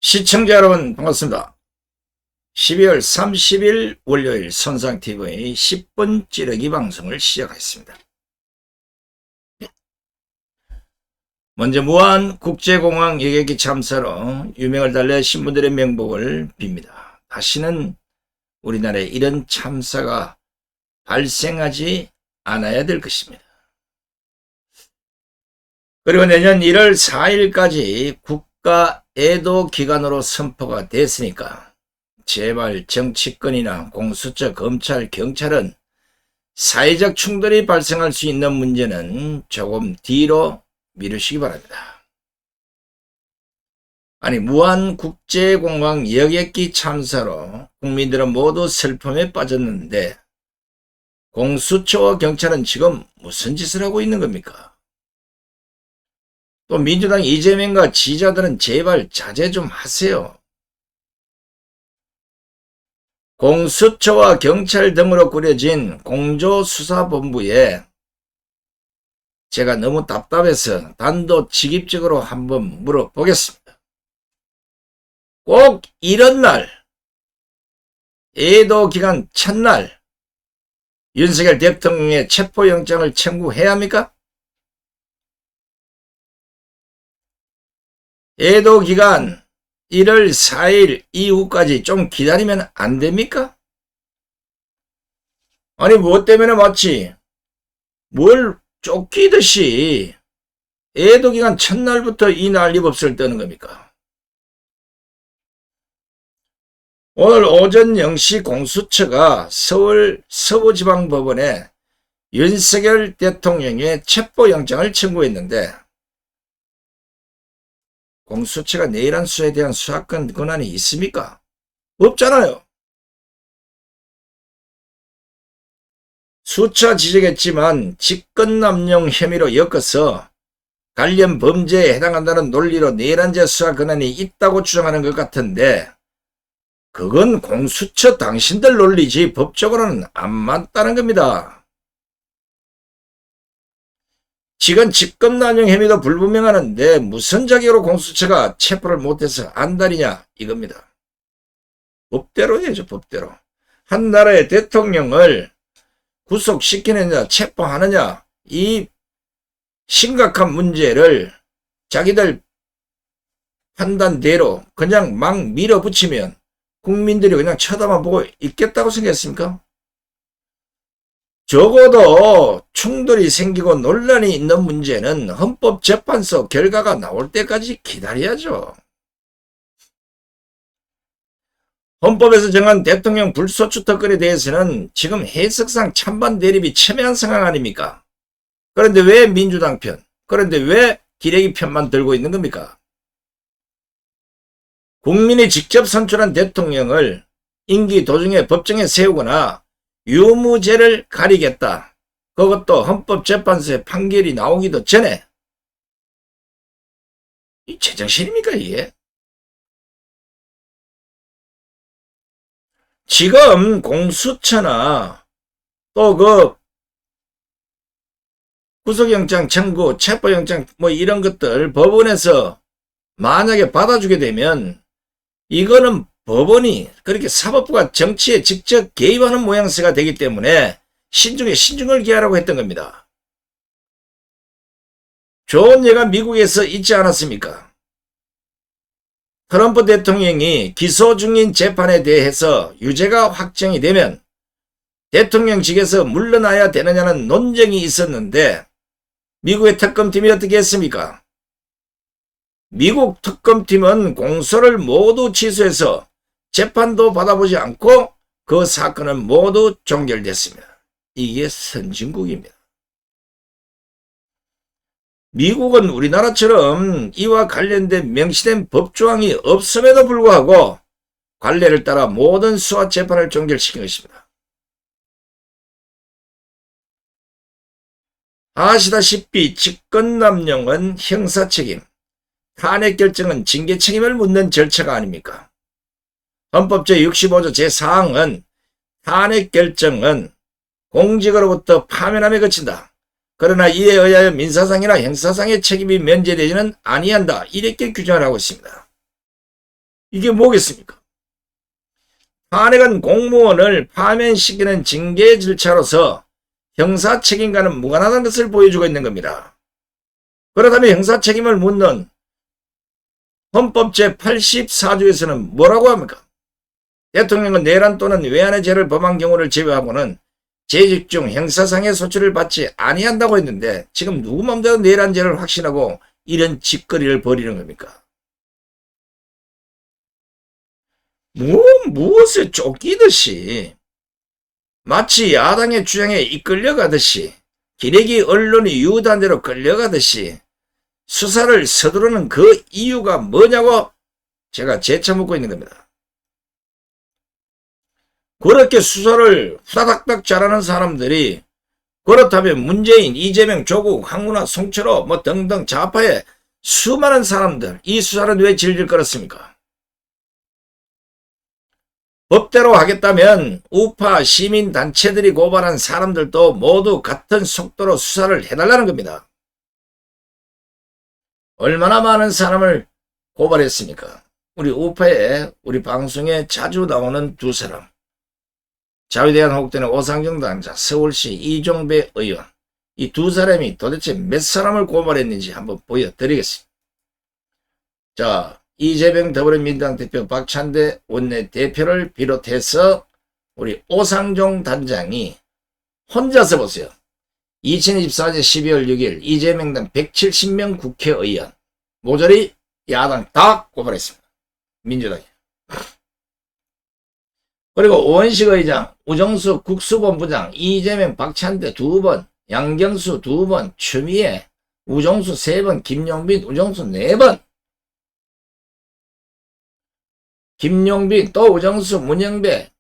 시청자 여러분 반갑습니다. 12월 30일 월요일 선상TV의 10분 찌르기 방송을 시작하겠습니다. 먼저 무한 국제공항 여객기 참사로 유명을 달래 신분들의 명복을 빕니다. 다시는 우리나라에 이런 참사가 발생하지 않아야 될 것입니다. 그리고 내년 1월 4일까지 국가 애도 기간으로 선포가 됐으니까 제발 정치권이나 공수처, 검찰, 경찰은 사회적 충돌이 발생할 수 있는 문제는 조금 뒤로 미루시기 바랍니다. 아니, 무한국제공항 여객기 참사로 국민들은 모두 슬픔에 빠졌는데 공수처와 경찰은 지금 무슨 짓을 하고 있는 겁니까? 또 민주당 이재명과 지지자들은 제발 자제 좀 하세요. 공수처와 경찰 등으로 꾸려진 공조수사본부에 제가 너무 답답해서 단도직입적으로 한번 물어보겠습니다. 꼭 이런 날, 애도기간 첫날 윤석열 대통령의 체포영장을 청구해야 합니까? 애도기간 1월 4일 이후까지 좀 기다리면 안 됩니까? 아니, 무엇 때문에 마치 뭘 쫓기듯이 애도기간 첫날부터 이 난리법석을 떠는 겁니까? 오늘 오전 0시 공수처가 서울 서부지방법원에 윤석열 대통령의 체포영장을 청구했는데 공수처가 내일한 수에 대한 수사권 권한이 있습니까? 없잖아요. 수차 지적했지만 직권남용 혐의로 엮어서 관련 범죄에 해당한다는 논리로 내란죄 수사 권한이 있다고 주장하는 것 같은데 그건 공수처 당신들 논리지 법적으로는 안 맞다는 겁니다. 지금 직권남용 혐의도 불분명하는데 무슨 자격으로 공수처가 체포를 못해서 안달이냐 이겁니다. 법대로 해야죠. 법대로. 한 나라의 대통령을 구속시키느냐 체포하느냐 이 심각한 문제를 자기들 판단대로 그냥 막 밀어붙이면 국민들이 그냥 쳐다만 보고 있겠다고 생각했습니까? 적어도 충돌이 생기고 논란이 있는 문제는 헌법재판소 결과가 나올 때까지 기다려야죠. 헌법에서 정한 대통령 불소추 특권에 대해서는 지금 해석상 찬반 대립이 첨예한 상황 아닙니까? 그런데 왜 민주당 편, 그런데 왜 기레기 편만 들고 있는 겁니까? 국민이 직접 선출한 대통령을 임기 도중에 법정에 세우거나 유무죄를 가리겠다. 그것도 헌법재판소의 판결이 나오기도 전에 이 제정신입니까 이게? 지금 공수처나 또 그 구속영장 청구, 체포영장 뭐 이런 것들 법원에서 만약에 받아주게 되면 이거는 법원이 그렇게 사법부가 정치에 직접 개입하는 모양새가 되기 때문에 신중에 신중을 기하라고 했던 겁니다. 좋은 예가 미국에서 있지 않았습니까? 트럼프 대통령이 기소 중인 재판에 대해서 유죄가 확정이 되면 대통령직에서 물러나야 되느냐는 논쟁이 있었는데 미국의 특검팀이 어떻게 했습니까? 미국 특검팀은 공소를 모두 취소해서 재판도 받아보지 않고 그 사건은 모두 종결됐습니다. 이게 선진국입니다. 미국은 우리나라처럼 이와 관련된 명시된 법조항이 없음에도 불구하고 관례를 따라 모든 수사 재판을 종결시킨 것입니다. 아시다시피 직권남용은 형사책임, 탄핵 결정은 징계 책임을 묻는 절차가 아닙니까? 헌법 제65조 제4항은 탄핵 결정은 공직으로부터 파면함에 그친다. 그러나 이에 의하여 민사상이나 형사상의 책임이 면제되지는 아니한다. 이렇게 규정을 하고 있습니다. 이게 뭐겠습니까? 탄핵은 공무원을 파면시키는 징계 절차로서 형사 책임과는 무관하다는 것을 보여주고 있는 겁니다. 그렇다면 형사 책임을 묻는 헌법 제84조에서는 뭐라고 합니까? 대통령은 내란 또는 외환의 죄를 범한 경우를 제외하고는 재직 중 형사상의 소출을 받지 아니한다고 했는데 지금 누구 맘대로 내란죄를 확신하고 이런 짓거리를 벌이는 겁니까? 무엇에 쫓기듯이 마치 야당의 주장에 이끌려가듯이 기레기 언론이 유도한 대로 끌려가듯이 수사를 서두르는 그 이유가 뭐냐고 제가 재차 묻고 있는 겁니다. 그렇게 수사를 후다닥닥 잘하는 사람들이 그렇다면 문재인, 이재명, 조국, 황운하, 송철호 뭐 등등 좌파의 수많은 사람들 이 수사는 왜 질질 끌었습니까? 법대로 하겠다면 우파 시민단체들이 고발한 사람들도 모두 같은 속도로 수사를 해달라는 겁니다. 얼마나 많은 사람을 고발했습니까? 우리 우파에 우리 방송에 자주 나오는 두 사람. 자유대한 호국되는 오상정 당자, 서울시 이종배 의원. 이 두 사람이 도대체 몇 사람을 고발했는지 한번 보여드리겠습니다. 자, 이재명 더불어민주당 대표 박찬대 원내대표를 비롯해서 우리 오상종 단장이 혼자서 보세요. 2024년 12월 6일 이재명 등 170명 국회의원 모조리 야당 다 고발했습니다. 민주당이. 그리고 오원식 의장, 우정수 국수본부장, 이재명, 박찬대 2번, 양경수 2번, 추미애, 우정수 3번, 김용빈, 우정수 4번. 김용빈, 또 우정수, 문영배,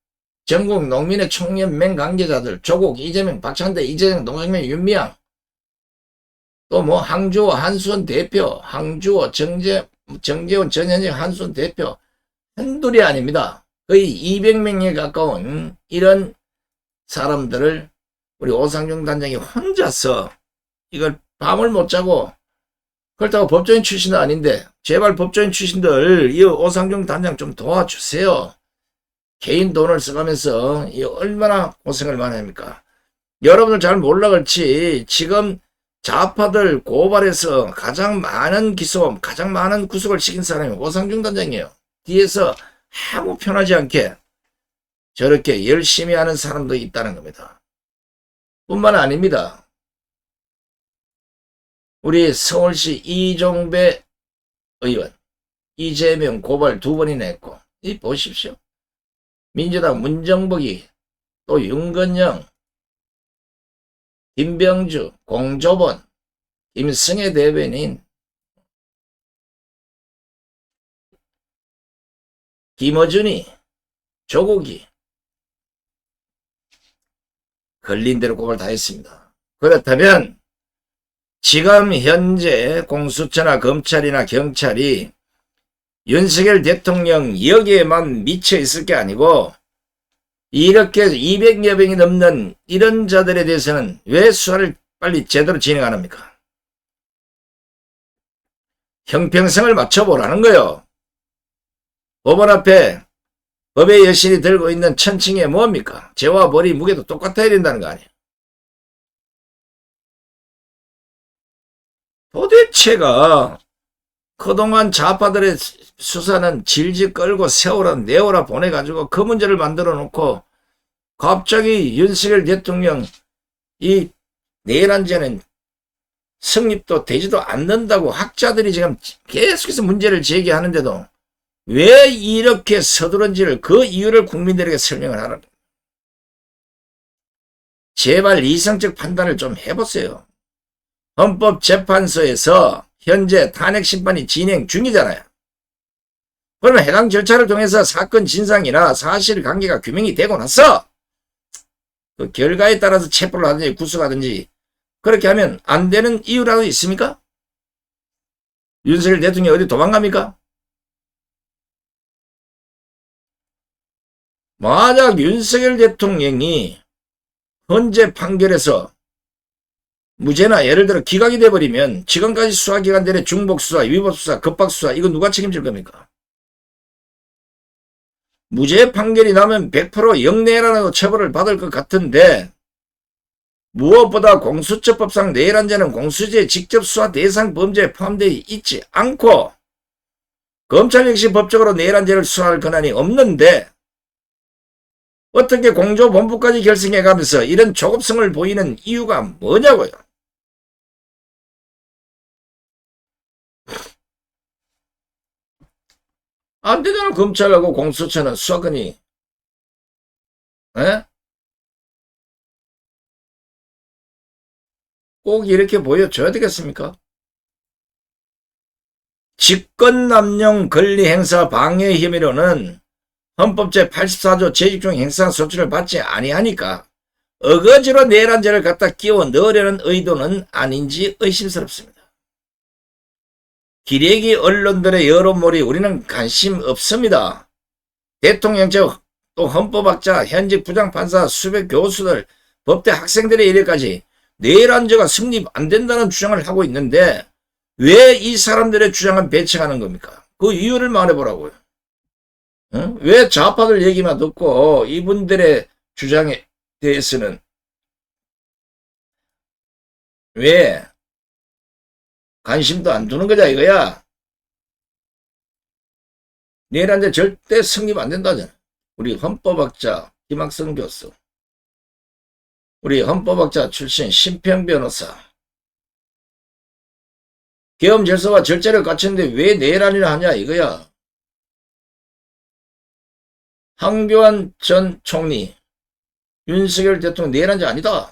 전국 농민의 총연맹 관계자들, 조국, 이재명, 박찬대, 이재명, 노정명, 윤미향, 또 뭐 항주호, 한수원 대표, 항주호, 정재훈, 전현직, 한수원 대표, 한둘이 아닙니다. 거의 200명에 가까운 이런 사람들을 우리 오상종 단장이 혼자서 이걸 밤을 못 자고 그렇다고 법조인 출신도 아닌데 제발 법조인 출신들 이 오상종 단장 좀 도와주세요. 개인 돈을 써가면서 이 얼마나 고생을 많이 합니까? 여러분들 잘 몰라 그렇지 지금 좌파들 고발해서 가장 많은 기소, 가장 많은 구속을 시킨 사람이 오상종 단장이에요. 뒤에서 아무 편하지 않게 저렇게 열심히 하는 사람도 있다는 겁니다. 뿐만 아닙니다. 우리 서울시 이종배 의원, 이재명 고발 2번이나 했고, 이 보십시오. 민주당 문정복이, 또 윤건영, 김병주, 공조본, 김승혜 대변인, 김어준이, 조국이 걸린 대로 고발 다 했습니다. 그렇다면 지금 현재 공수처나 검찰이나 경찰이 윤석열 대통령 여기에만 미쳐 있을 게 아니고 이렇게 200여 명이 넘는 이런 자들에 대해서는 왜 수사를 빨리 제대로 진행 안 합니까? 형평성을 맞춰보라는 거요. 법원 앞에 법의 여신이 들고 있는 천칭에 뭡니까? 죄와 벌이 무게도 똑같아야 된다는 거 아니에요. 도대체가 그동안 좌파들의 수사는 질질 끌고 세월아 내월아 보내가지고 그 문제를 만들어 놓고 갑자기 윤석열 대통령 이 내란죄는 성립도 되지도 않는다고 학자들이 지금 계속해서 문제를 제기하는데도 왜 이렇게 서두른지를 그 이유를 국민들에게 설명을 하라는 거예요. 제발 이성적 판단을 좀 해보세요. 헌법재판소에서 현재 탄핵심판이 진행 중이잖아요. 그러면 해당 절차를 통해서 사건 진상이나 사실관계가 규명이 되고 나서 그 결과에 따라서 체포를 하든지 구속하든지 그렇게 하면 안 되는 이유라도 있습니까? 윤석열 대통령이 어디 도망갑니까? 만약 윤석열 대통령이 헌재 판결에서 무죄나 예를 들어 기각이 돼버리면 지금까지 수사기관 내내 중복수사, 위법수사, 급박수사 이거 누가 책임질 겁니까? 무죄 판결이 나면 100% 영내란으로 처벌을 받을 것 같은데 무엇보다 공수처법상 내란죄는 공수처의 직접 수사 대상 범죄에 포함되어 있지 않고 검찰 역시 법적으로 내란죄를 수사할 권한이 없는데 어떻게 공조본부까지 결성해가면서 이런 조급성을 보이는 이유가 뭐냐고요. 안 되잖아. 검찰하고 공수처는 수사권이. 에? 꼭 이렇게 보여줘야 되겠습니까? 직권남용 권리행사 방해 혐의로는 헌법 제84조 재직중 행사 소추를 받지 아니하니까 어거지로 내란죄를 갖다 끼워 넣으려는 의도는 아닌지 의심스럽습니다. 기레기 언론들의 여론몰이 우리는 관심 없습니다. 대통령적 또 헌법학자, 현직 부장판사, 수백 교수들, 법대 학생들의 이래까지 내란죄가 성립 안 된다는 주장을 하고 있는데 왜 이 사람들의 주장은 배척하는 겁니까? 그 이유를 말해보라고요. 응? 왜 좌파들 얘기만 듣고 이분들의 주장에 대해서는 왜 관심도 안 두는 거냐 이거야. 내란죄 절대 성립 안 된다잖아. 우리 헌법학자 김학성 교수, 우리 헌법학자 출신 심평 변호사, 계엄 절차와 절차를 갖추는데 왜 내란이라 하냐 이거야. 황교안 전 총리, 윤석열 대통령 내란죄 아니다.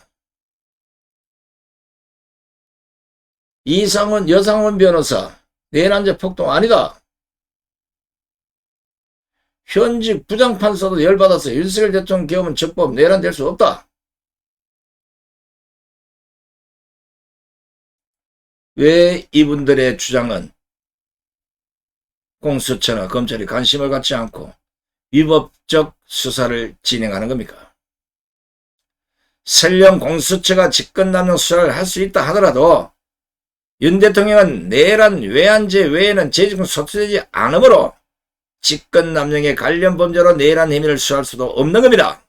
이상훈 여상훈 변호사 내란죄 폭동 아니다. 현직 부장판사도 열받아서 윤석열 대통령 계엄은 적법 내란될 수 없다. 왜 이분들의 주장은 공수처나 검찰이 관심을 갖지 않고 위법적 수사를 진행하는 겁니까? 설령 공수처가 직권남용 수사를 할 수 있다 하더라도 윤 대통령은 내란 외환죄 외에는 재직권 소추되지 않으므로 직권남용에 관련 범죄로 내란 혐의를 수사할 수도 없는 겁니다.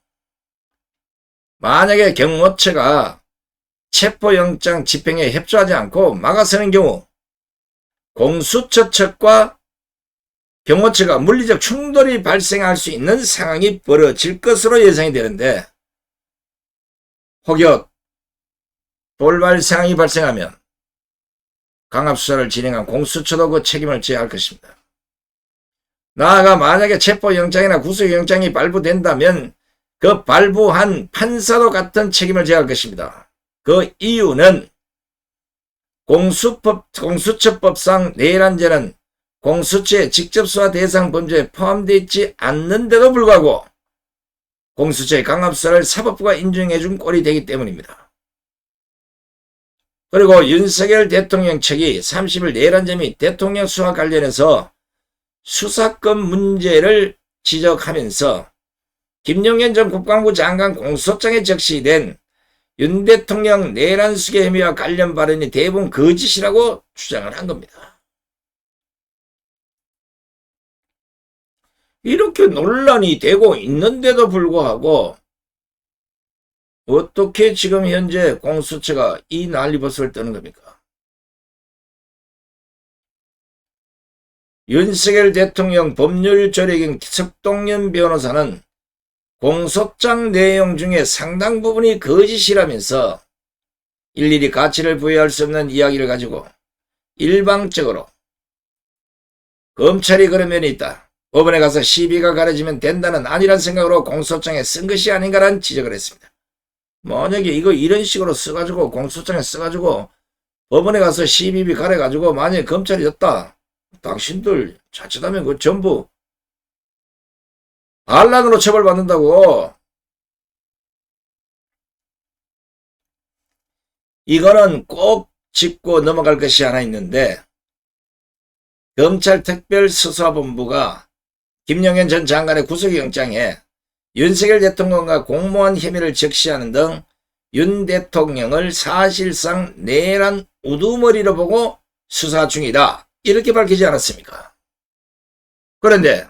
만약에 경호처가 체포영장 집행에 협조하지 않고 막아서는 경우 공수처 측과 경호처가 물리적 충돌이 발생할 수 있는 상황이 벌어질 것으로 예상이 되는데 혹여 돌발 상황이 발생하면 강압수사를 진행한 공수처도 그 책임을 져야 할 것입니다. 나아가 만약에 체포영장이나 구속영장이 발부된다면 그 발부한 판사도 같은 책임을 져야 할 것입니다. 그 이유는 공수처법상 내란죄는 공수처의 직접 수사 대상 범죄에 포함되어 있지 않는데도 불구하고 공수처의 강압수사를 사법부가 인정해준 꼴이 되기 때문입니다. 그리고 윤석열 대통령 측이 30일 내란죄 및 대통령 수사 관련해서 수사권 문제를 지적하면서 김용현 전 국방부 장관 공소장에 적시된 윤 대통령 내란 수계 혐의와 관련 발언이 대부분 거짓이라고 주장을 한 겁니다. 이렇게 논란이 되고 있는데도 불구하고 어떻게 지금 현재 공수처가 이 난리버스를 떠는 겁니까? 윤석열 대통령 법률조례경 석동연 변호사는 공소장 내용 중에 상당 부분이 거짓이라면서 일일이 가치를 부여할 수 없는 이야기를 가지고 일방적으로 검찰이 그런 면이 있다, 법원에 가서 시비가 가려지면 된다는 아니란 생각으로 공소장에 쓴 것이 아닌가라는 지적을 했습니다. 만약에 이거 이런 식으로 써가지고 공소장에 써가지고 법원에 가서 시비비 가려가지고 만약에 검찰이 졌다, 당신들 자칫하면 그 전부 반란으로 처벌받는다고. 이거는 꼭 짚고 넘어갈 것이 하나 있는데 검찰특별수사본부가 김용현 전 장관의 구속영장에 윤석열 대통령과 공모한 혐의를 적시하는 등 윤 대통령을 사실상 내란 우두머리로 보고 수사 중이다, 이렇게 밝히지 않았습니까? 그런데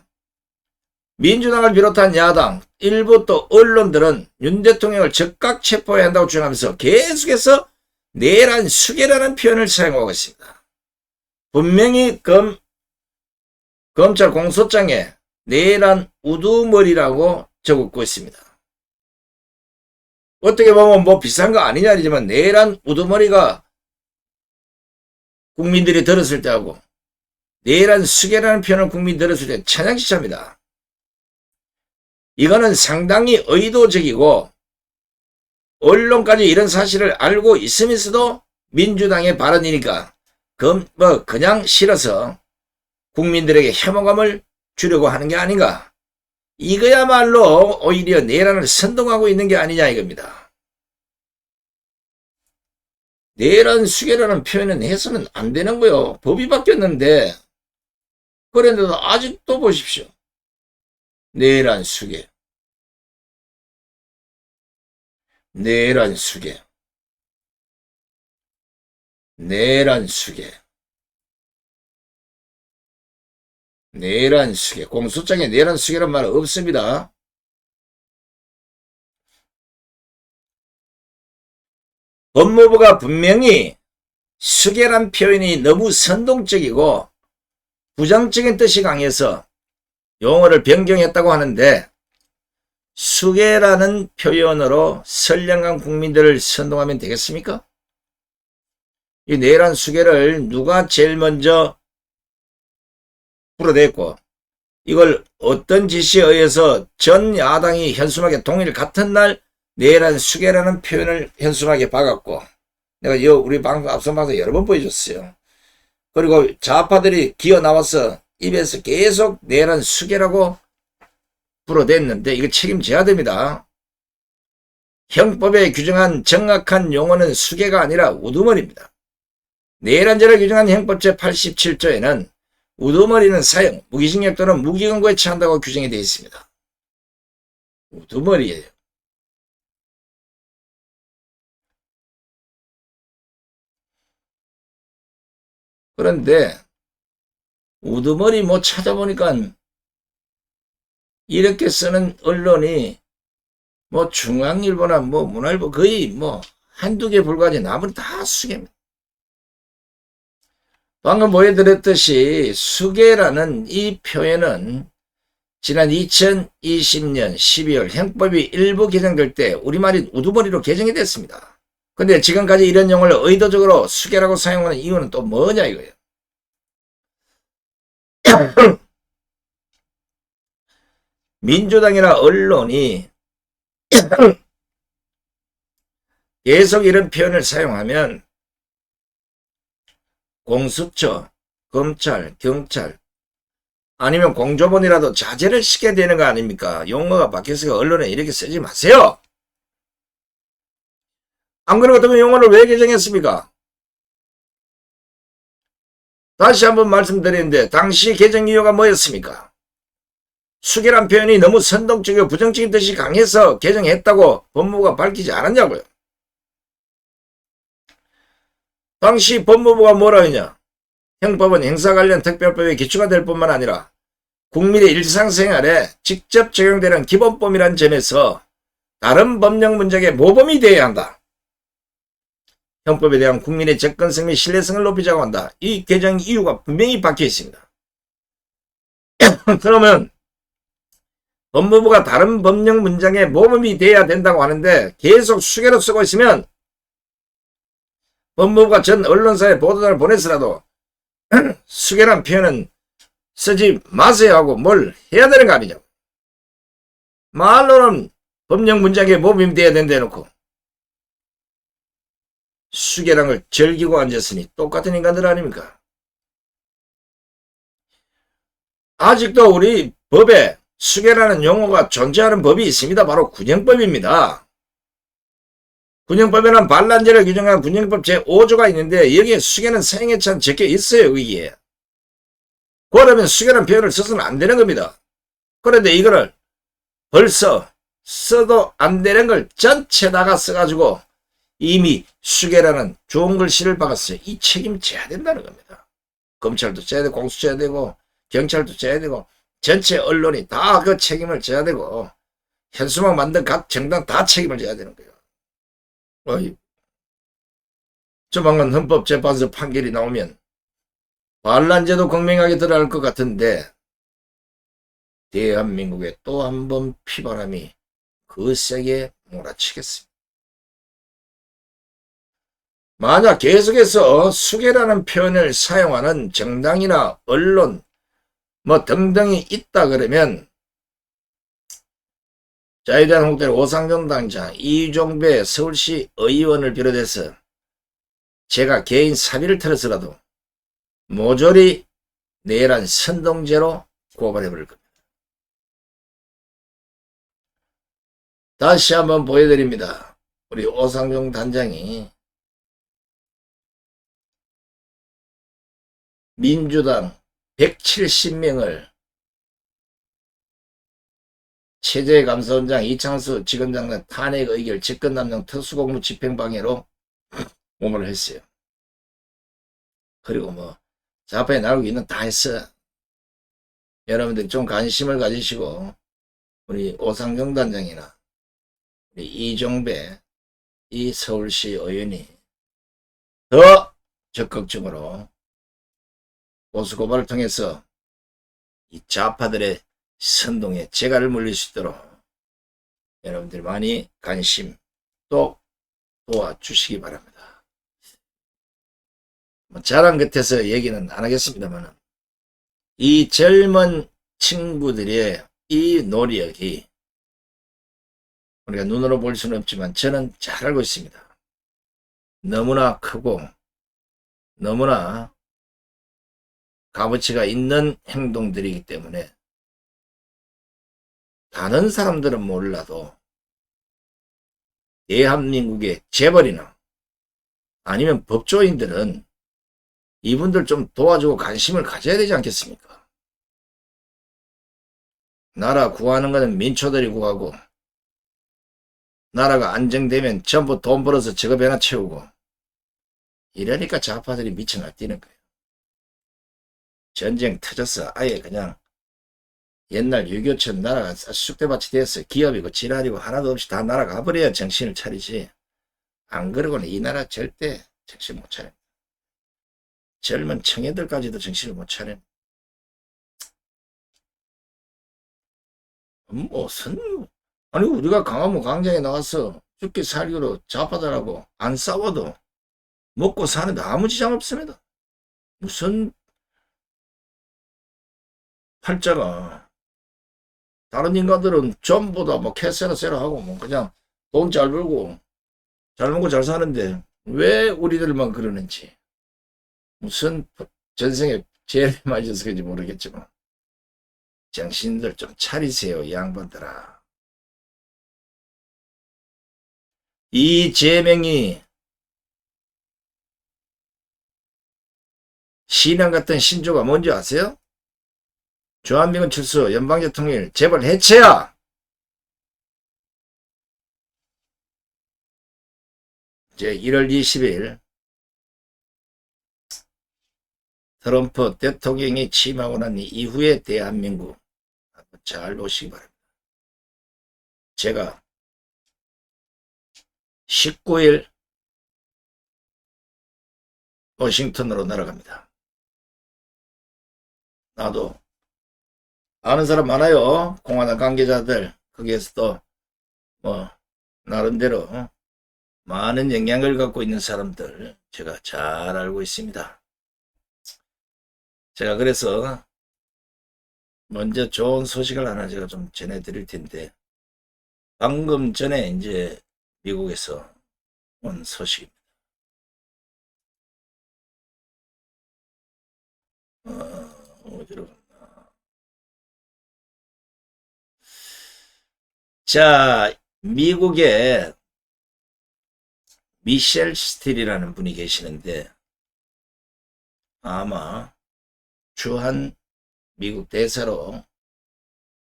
민주당을 비롯한 야당, 일부 또 언론들은 윤 대통령을 즉각 체포해야 한다고 주장하면서 계속해서 내란 수계라는 표현을 사용하고 있습니다. 분명히 검찰 공소장에 내란 우두머리라고 적고 있습니다. 어떻게 보면 뭐 비싼 거 아니냐지만 내란 우두머리가 국민들이 들었을 때하고 내란 수계라는 표현을 국민이 들었을 때 천양지차입니다. 이거는 상당히 의도적이고 언론까지 이런 사실을 알고 있으면서도 민주당의 발언이니까 그냥 싫어서 국민들에게 혐오감을 주려고 하는 게 아닌가. 이거야말로 오히려 내란을 선동하고 있는 게 아니냐 이겁니다. 내란 수계라는 표현은 해서는 안 되는 거요. 법이 바뀌었는데 그런데도 아직도 보십시오. 내란 수계. 내란 수계. 내란 수계. 내란 수계. 공소장에 내란 수계란 말 없습니다. 법무부가 분명히 수계란 표현이 너무 선동적이고 부정적인 뜻이 강해서 용어를 변경했다고 하는데 수계라는 표현으로 선량한 국민들을 선동하면 되겠습니까? 이 내란 수계를 누가 제일 먼저 풀어냈고 이걸 어떤 지시에 의해서 전 야당이 현수막에 동일 같은 날 내란 수계라는 표현을 현수막에 박았고 내가 우리 앞선 방송 여러 번 보여줬어요. 그리고 좌파들이 기어 나와서 입에서 계속 내란 수계라고 불어댔는데 이거 책임져야 됩니다. 형법에 규정한 정확한 용어는 수계가 아니라 우두머리입니다. 내란죄를 규정한 형법 제87조에는 우두머리는 사형, 무기징역 또는 무기금고에 처한다고 규정이 되어 있습니다. 우두머리예요. 그런데 우두머리 뭐 찾아보니까 이렇게 쓰는 언론이 뭐 중앙일보나 뭐 문화일보 거의 뭐 한두 개 불과하지 나머지 다 수계입니다. 방금 보여드렸듯이 수계라는 이 표현은 지난 2020년 12월 형법이 일부 개정될 때 우리말이 우두머리로 개정이 됐습니다. 근데 지금까지 이런 용어를 의도적으로 수계라고 사용하는 이유는 또 뭐냐 이거예요. 민주당이나 언론이 계속 이런 표현을 사용하면 공수처, 검찰, 경찰 아니면 공조본이라도 자제를 시켜야 되는 거 아닙니까? 용어가 바뀌었으니까 언론에 이렇게 쓰지 마세요. 안 그런 것 같으면 용어를 왜 개정했습니까? 다시 한번 말씀드리는데 당시 개정 이유가 뭐였습니까? 수계란 표현이 너무 선동적이고 부정적인 뜻이 강해서 개정했다고 법무부가 밝히지 않았냐고요. 당시 법무부가 뭐라 했냐? 형법은 형사 관련 특별법에 기초가 될 뿐만 아니라 국민의 일상생활에 직접 적용되는 기본법이라는 점에서 다른 법령 문제에 모범이 되어야 한다. 형법에 대한 국민의 접근성 및 신뢰성을 높이자고 한다. 이 개정 이유가 분명히 박혀 있습니다. 그러면 법무부가 다른 법령 문장에 모범이 돼야 된다고 하는데 계속 수계로 쓰고 있으면 법무부가 전 언론사에 보도자를 보냈으라도 수계란 표현은 쓰지 마세요 하고 뭘 해야 되는 거 아니냐고. 말로는 법령 문장에 모범이 돼야 된다 해놓고 수계란 걸 즐기고 앉았으니 똑같은 인간들 아닙니까? 아직도 우리 법에 수계라는 용어가 존재하는 법이 있습니다. 바로 군형법입니다. 군형법에는 반란죄를 규정한 군형법 제5조가 있는데 여기에 수계는 사형에 처한 적혀 있어요. 여기에. 그러면 수계라는 표현을 써서는 안 되는 겁니다. 그런데 이거를 벌써 써도 안 되는 걸 전체다가 써가지고 이미 수계라는 좋은 글씨를 박았어요. 이 책임져야 된다는 겁니다. 검찰도 져야 되고 공수처 져야 되고 경찰도 져야 되고 전체 언론이 다 그 책임을 져야 되고 현수막 만든 각 정당 다 책임을 져야 되는 거예요. 조만간 헌법재판소 판결이 나오면 반란죄도 극명하게 드러날 것 같은데 대한민국에 또 한 번 피바람이 거세게 몰아치겠습니다. 만약 계속해서 수계라는 표현을 사용하는 정당이나 언론 뭐 등등이 있다 그러면 자유대한민국의 오상정 당장, 이종배 서울시 의원을 비롯해서 제가 개인 사비를 털어서라도 모조리 내란 선동죄로 고발해버릴 겁니다. 다시 한번 보여드립니다. 우리 오상정 단장이 민주당 170명을 체제감사원장 이창수 지검장 등 탄핵 의결 직권남용 특수공무 집행방해로 고발을 했어요. 그리고 뭐 좌파에 나오고 있는 다 했어. 여러분들 좀 관심을 가지시고 우리 오상정 단장이나 우리 이종배 이 서울시 의원이 더 적극적으로 보수고발을 통해서 이 좌파들의 선동에 재갈을 물릴 수 있도록 여러분들 많이 관심 또 도와주시기 바랍니다. 뭐 자랑 끝에서 얘기는 안 하겠습니다만 이 젊은 친구들의 이 노력이 우리가 눈으로 볼 수는 없지만 저는 잘 알고 있습니다. 너무나 크고 너무나 값어치가 있는 행동들이기 때문에 다른 사람들은 몰라도 대한민국의 재벌이나 아니면 법조인들은 이분들 좀 도와주고 관심을 가져야 되지 않겠습니까? 나라 구하는 것은 민초들이 구하고 나라가 안정되면 전부 돈 벌어서 직업에나 채우고 이러니까 좌파들이 미쳐 날뛰는 거예요. 전쟁 터져서 아예 그냥 옛날 6.25처럼 나라가 쑥대밭이 됐어. 기업이고 지랄이고 하나도 없이 다 나라가 버려야 정신을 차리지. 안 그러고는 이 나라 절대 정신 못 차려. 젊은 청년들까지도 정신을 못 차려. 무슨 아니 우리가 강화문 광장에 나와서 죽기 살기로 좌파들하고 안 싸워도 먹고 사는데 아무 지장 없습니다. 무슨 팔자가 다른 인간들은 전부 다 뭐 캐세라세라 하고 뭐 그냥 돈 잘 벌고 잘 먹고 잘 사는데 왜 우리들만 그러는지 무슨 전생에 죄를 많이 져서 그런지 모르겠지만 정신들 좀 차리세요 이 양반들아. 이재명이 신앙 같은 신조가 뭔지 아세요? 주한미군 철수, 연방제 통일, 재벌 해체야! 이제 1월 20일 트럼프 대통령이 취임하고 난 이후에 대한민국 잘 보시기 바랍니다. 제가 19일 워싱턴으로 날아갑니다. 나도 아는 사람 많아요. 공화당 관계자들. 거기에서도 뭐 나름대로 많은 영향을 갖고 있는 사람들 제가 잘 알고 있습니다. 제가 그래서 먼저 좋은 소식을 하나 제가 좀 전해드릴 텐데 방금 전에 이제 미국에서 온 소식입니다. 어디로 갔나? 자, 미국에 미셸 스틸이라는 분이 계시는데 아마 주한 미국 대사로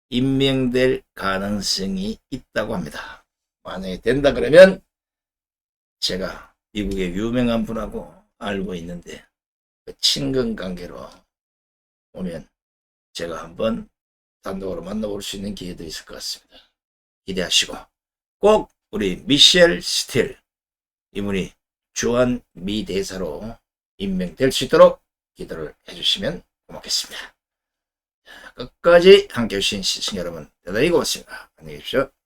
임명될 가능성이 있다고 합니다. 만약에 된다 그러면 제가 미국의 유명한 분하고 알고 있는데 그 친근 관계로 오면 제가 한번 단독으로 만나볼 수 있는 기회도 있을 것 같습니다. 기대하시고 꼭 우리 미셸 스틸 이분이 주한 미 대사로 임명될 수 있도록 기도를 해주시면 고맙겠습니다. 끝까지 함께 해주신 시청자 여러분 대단히 고맙습니다. 안녕히 계십시오.